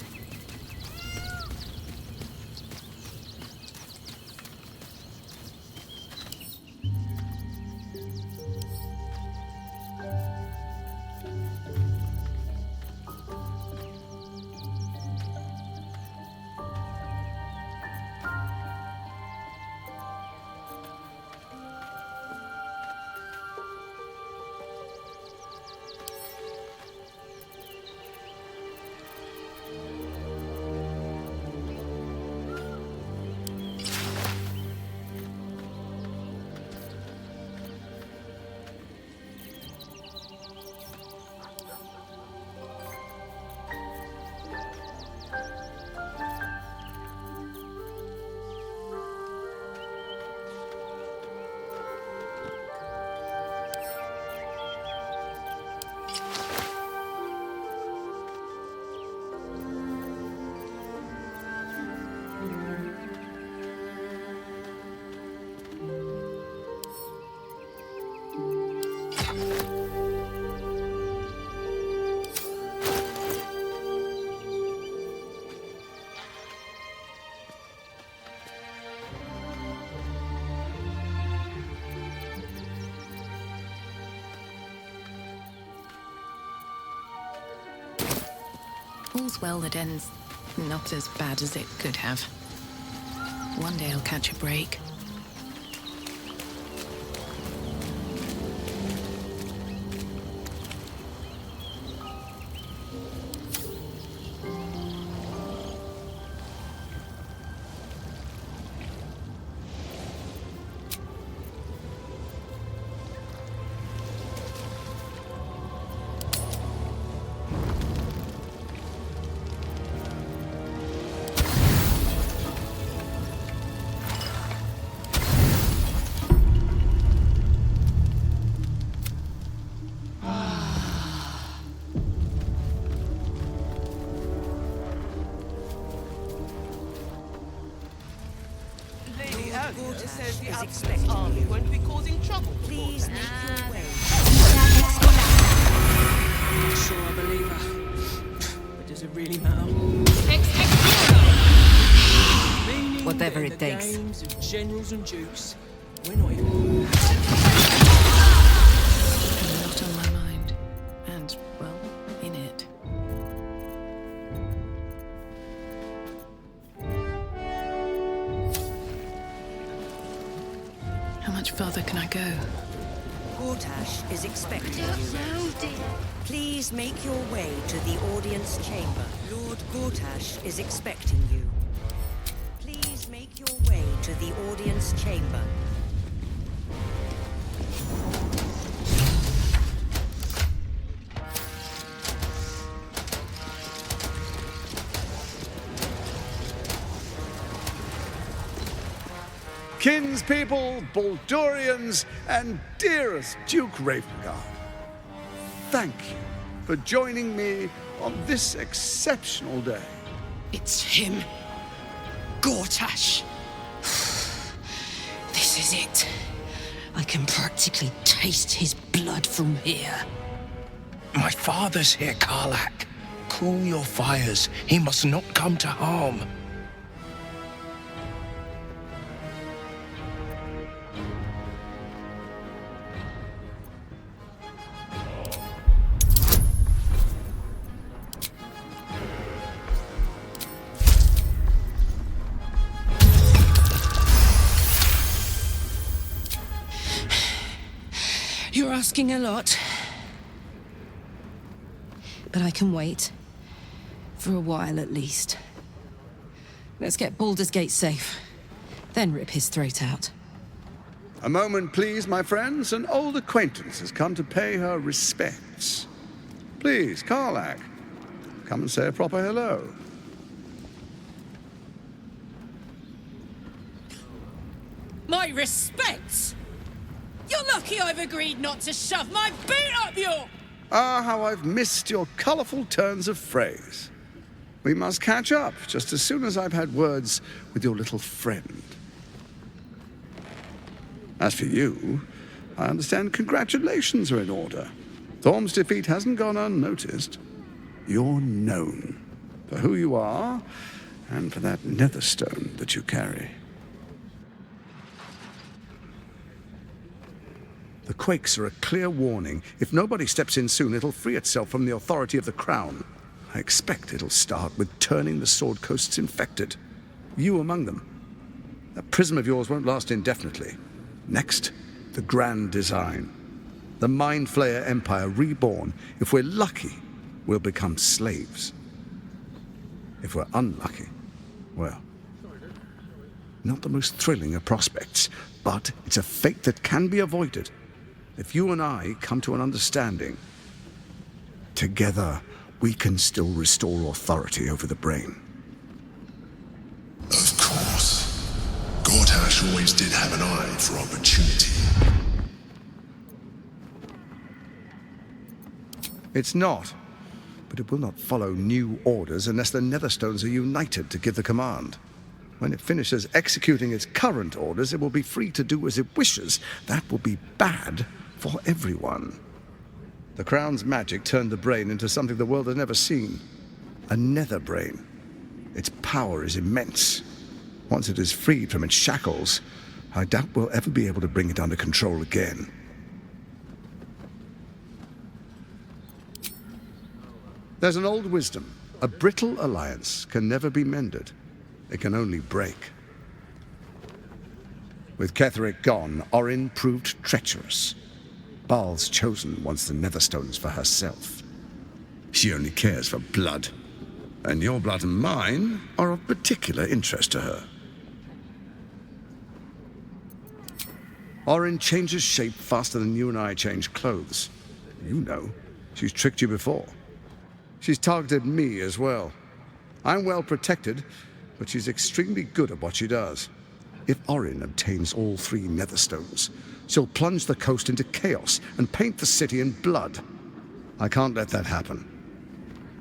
All's well that ends not as bad as it could have. One day I'll catch a break. Says the absent army won't be causing trouble. Please make your way. I'm not sure I believe her. But does it really matter? Whatever it takes. Games of generals and dukes. We're not even. A lot on my mind. And, well, in it. How much further can I go? Gortash is expecting you. Please make your way to the audience chamber. Lord Gortash is expecting you. Please make your way to the audience chamber. Kinspeople, Baldurians, and dearest Duke Ravengard, thank you for joining me on this exceptional day. It's him. Gortash. This is it. I can practically taste his blood from here. My father's here, Karlak. Cool your fires. He must not come to harm. You're asking a lot. But I can wait. For a while, at least. Let's get Baldur's Gate safe. Then rip his throat out. A moment, please, my friends. An old acquaintance has come to pay her respects. Please, Karlak, come and say a proper hello. My respects! You're lucky I've agreed not to shove my boot up your... Ah, how I've missed your colourful turns of phrase. We must catch up just as soon as I've had words with your little friend. As for you, I understand congratulations are in order. Thorm's defeat hasn't gone unnoticed. You're known for who you are and for that netherstone that you carry. The quakes are a clear warning. If nobody steps in soon, it'll free itself from the authority of the Crown. I expect it'll start with turning the Sword Coasts infected. You among them. That prism of yours won't last indefinitely. Next, the grand design. The Mind Flayer Empire reborn. If we're lucky, we'll become slaves. If we're unlucky, well, not the most thrilling of prospects, but it's a fate that can be avoided. If you and I come to an understanding, together we can still restore authority over the brain. Of course. Gortash always did have an eye for opportunity. It's not, but it will not follow new orders unless the Netherstones are united to give the command. When it finishes executing its current orders, it will be free to do as it wishes. That will be bad for everyone. The Crown's magic turned the brain into something the world has never seen. A nether brain. Its power is immense. Once it is freed from its shackles, I doubt we'll ever be able to bring it under control again. There's an old wisdom. A brittle alliance can never be mended. It can only break. With Ketheric gone, Orin proved treacherous. Baal's chosen wants the Netherstones for herself. She only cares for blood. And your blood and mine are of particular interest to her. Orin changes shape faster than you and I change clothes. You know, she's tricked you before. She's targeted me as well. I'm well protected, but she's extremely good at what she does. If Orin obtains all 3 Netherstones, she'll plunge the coast into chaos and paint the city in blood. I can't let that happen.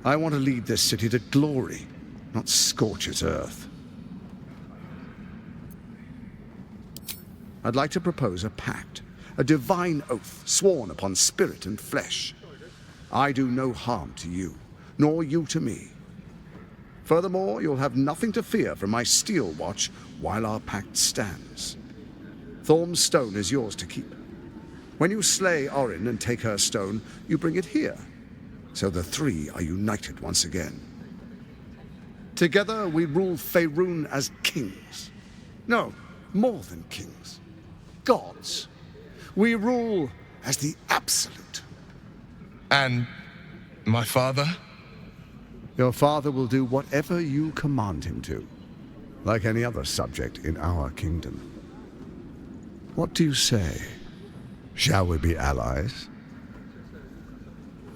I want to lead this city to glory, not scorch its earth. I'd like to propose a pact, a divine oath sworn upon spirit and flesh. I do no harm to you, nor you to me. Furthermore, you'll have nothing to fear from my steel watch while our pact stands. Thorm's stone is yours to keep. When you slay Orin and take her stone, you bring it here, so the 3 are united once again. Together we rule Faerun as kings. No, more than kings. Gods. We rule as the absolute. And my father? Your father will do whatever you command him to, like any other subject in our kingdom. What do you say? Shall we be allies?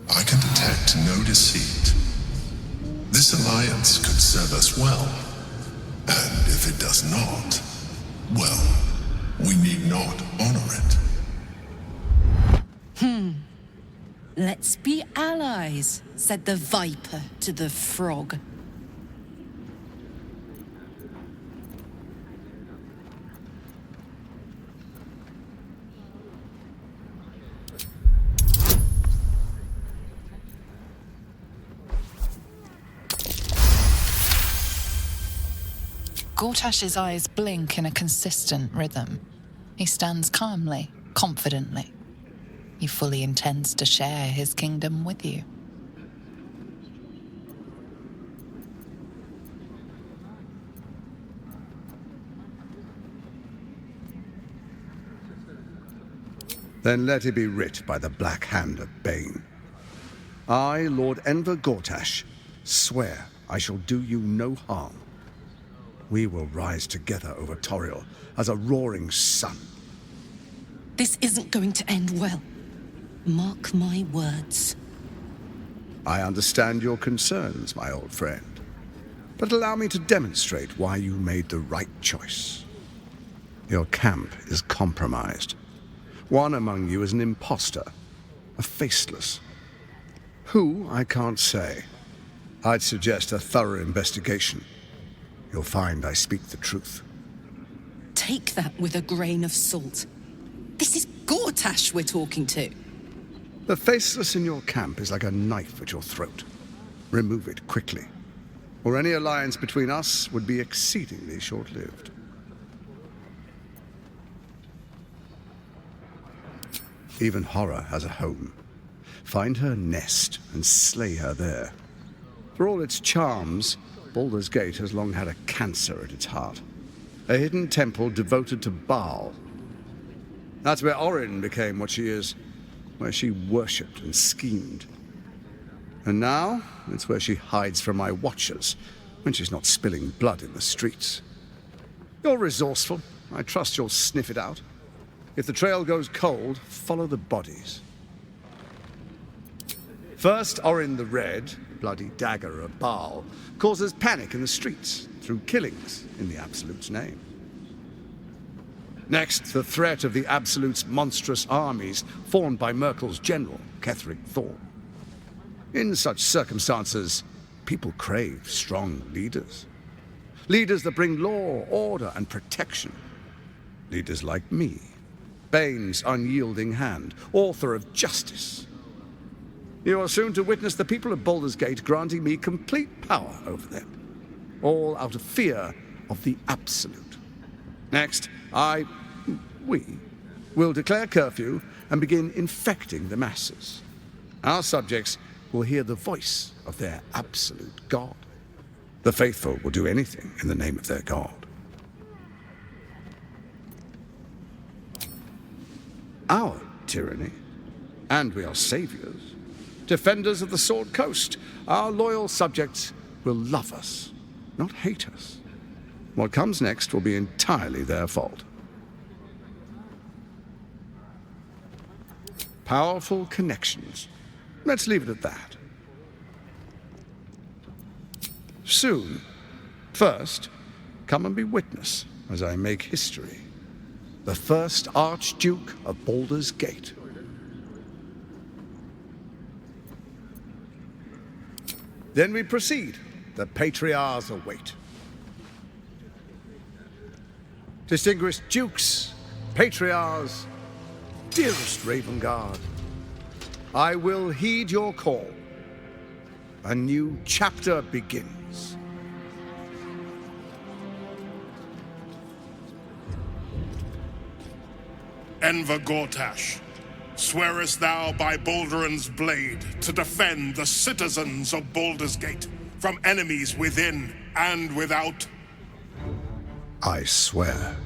I can detect no deceit. This alliance could serve us well. And if it does not, well, we need not honor it. Let's be allies, said the viper to the frog. Gortash's eyes blink in a consistent rhythm. He stands calmly, confidently. He fully intends to share his kingdom with you. Then let it be writ by the black hand of Bane. I, Lord Enver Gortash, swear I shall do you no harm. We will rise together over Toriel as a roaring sun. This isn't going to end well. Mark my words. I understand your concerns, my old friend. But allow me to demonstrate why you made the right choice. Your camp is compromised. One among you is an imposter, a faceless. Who, I can't say. I'd suggest a thorough investigation. You'll find I speak the truth. Take that with a grain of salt. This is Gortash we're talking to. The faceless in your camp is like a knife at your throat. Remove it quickly, or any alliance between us would be exceedingly short-lived. Even horror has a home. Find her nest and slay her there. For all its charms, Baldur's Gate has long had a cancer at its heart. A hidden temple devoted to Baal. That's where Orin became what she is, where she worshipped and schemed. And now, it's where she hides from my watchers, when she's not spilling blood in the streets. You're resourceful. I trust you'll sniff it out. If the trail goes cold, follow the bodies. First, Orin the Red, bloody dagger of Baal, causes panic in the streets through killings in the Absolute's name. Next, the threat of the Absolute's monstrous armies formed by Merkel's general, Ketheric Thor. In such circumstances, people crave strong leaders. Leaders that bring law, order, and protection. Leaders like me, Bane's unyielding hand, author of justice. You are soon to witness the people of Baldur's Gate granting me complete power over them, all out of fear of the Absolute. Next, we will declare curfew and begin infecting the masses. Our subjects will hear the voice of their absolute God. The faithful will do anything in the name of their God. Our tyranny, and we are saviors, defenders of the Sword Coast. Our loyal subjects will love us, not hate us. What comes next will be entirely their fault. Powerful connections. Let's leave it at that. Soon. First, come and be witness as I make history. The first Archduke of Baldur's Gate. Then we proceed. The Patriarchs await. Distinguished Dukes, Patriarchs, dearest Ravengard, I will heed your call. A new chapter begins. Enver Gortash, swearest thou by Balduran's blade to defend the citizens of Baldur's Gate from enemies within and without? I swear.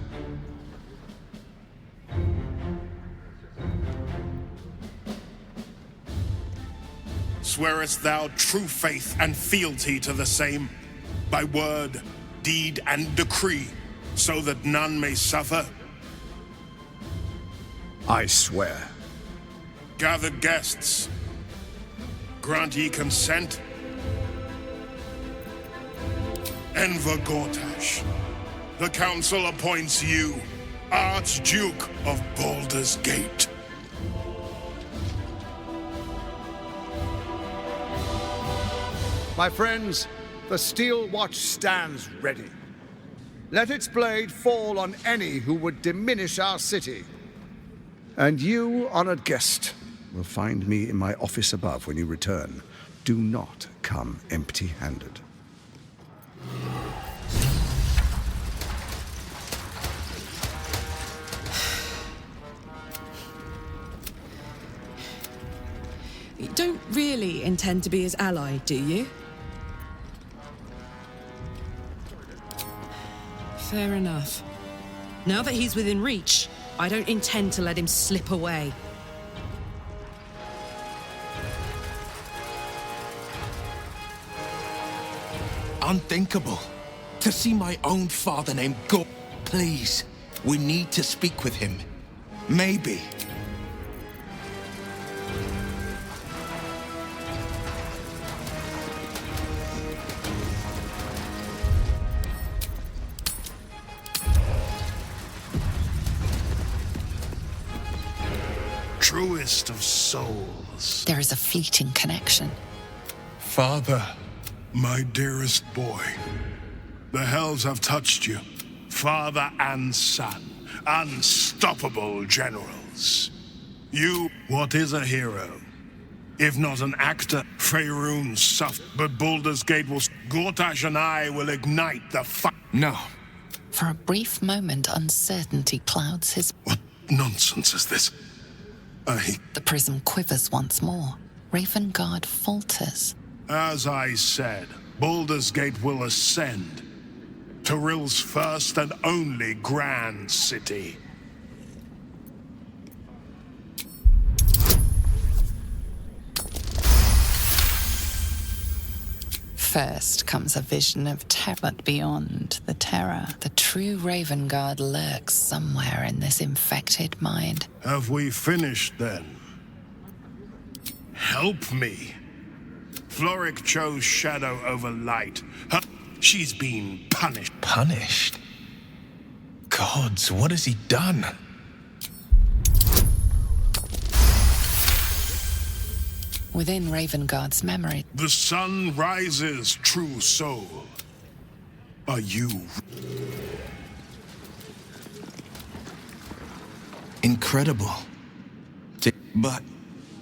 Swearest thou true faith and fealty to the same, by word, deed, and decree, so that none may suffer? I swear. Gathered guests, grant ye consent? Enver Gortash, the council appoints you Archduke of Baldur's Gate. My friends, the Steel Watch stands ready. Let its blade fall on any who would diminish our city. And you, honored guest, will find me in my office above when you return. Do not come empty-handed. You don't really intend to be his ally, do you? Fair enough. Now that he's within reach, I don't intend to let him slip away. Unthinkable. To see my own father named Go. Please, we need to speak with him. Maybe. truest of souls. There is a fleeting connection. Father, my dearest boy, the hells have touched you. Father and son, unstoppable generals. You, what is a hero? If not an actor, Faerun suffered, but Baldur's Gate will... Gortash and I will ignite the No. For a brief moment, uncertainty clouds his... What nonsense is this? The prism quivers once more. Ravengard falters. As I said, Baldur's Gate will ascend. Tyrill's first and only grand city. First comes a vision of terror, but beyond the terror, the true Ravengard lurks somewhere in this infected mind. Have we finished then? Help me. Floric chose shadow over light. She's been punished. Punished? Gods, what has he done? Within Ravengard's memory, The sun rises, true soul. Are you? Incredible. But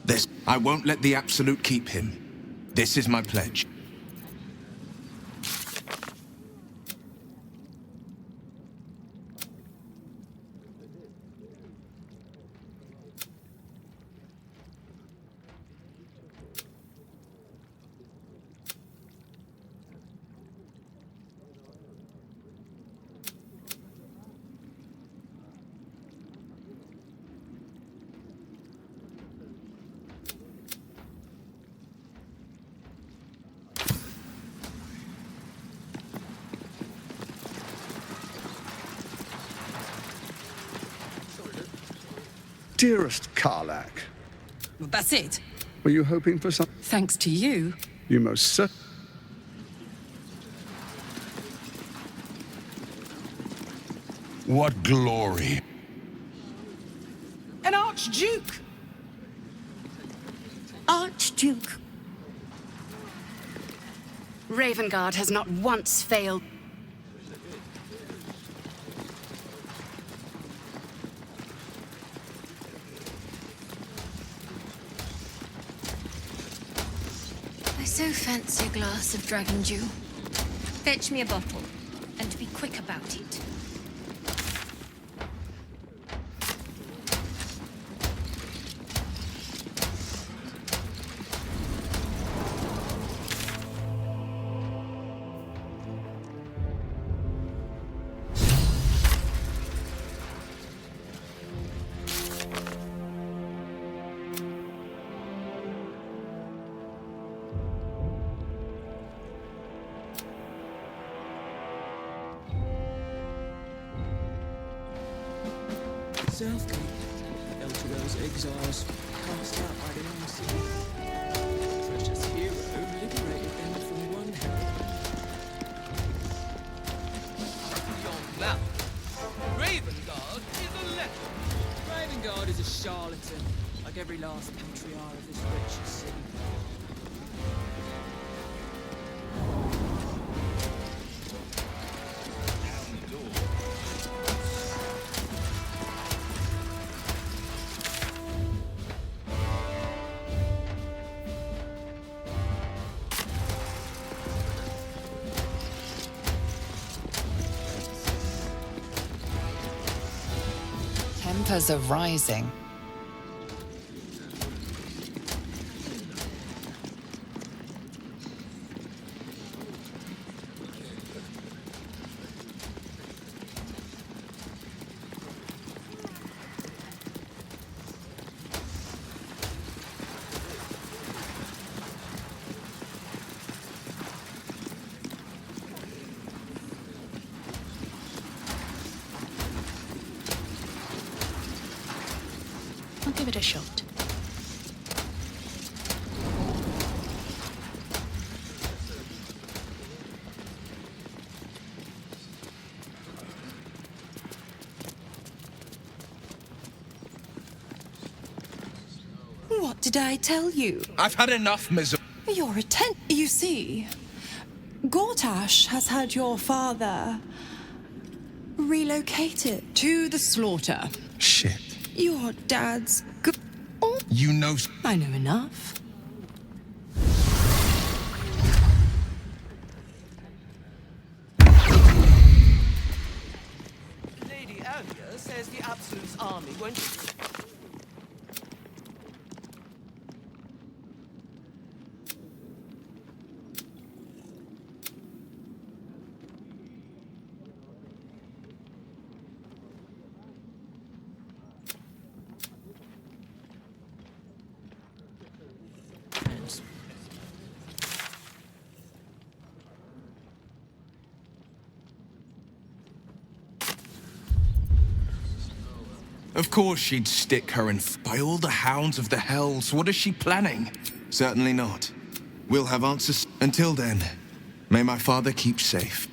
this, I won't let the Absolute keep him. This is my pledge. Dearest Karlak, Well, that's it. were you hoping for some? Thanks to you. You most certainly. What glory. An Archduke! Archduke. Ravengard has not once failed. I so fancy a glass of dragon dew. Fetch me a bottle, and be quick about it. Southgate, Elturel's exiles, cast out by the old city. Precious hero liberated them from one hell. Beyond that, Ravengard is a leper. Ravengard is a charlatan, like every last patriarch of this wretched city. tempers are rising. I'll give it a shot. Did I tell you? I've had enough, misery. You're a tent. You see, Gortash has had your father relocated to the slaughter. Shit. Your dad's You know... I know enough. Lady Alia says the Absolute's army won't... Of course she'd stick her in by all the hounds of the hells. What is she planning? Certainly not. We'll have answers. Until then, may my father keep safe.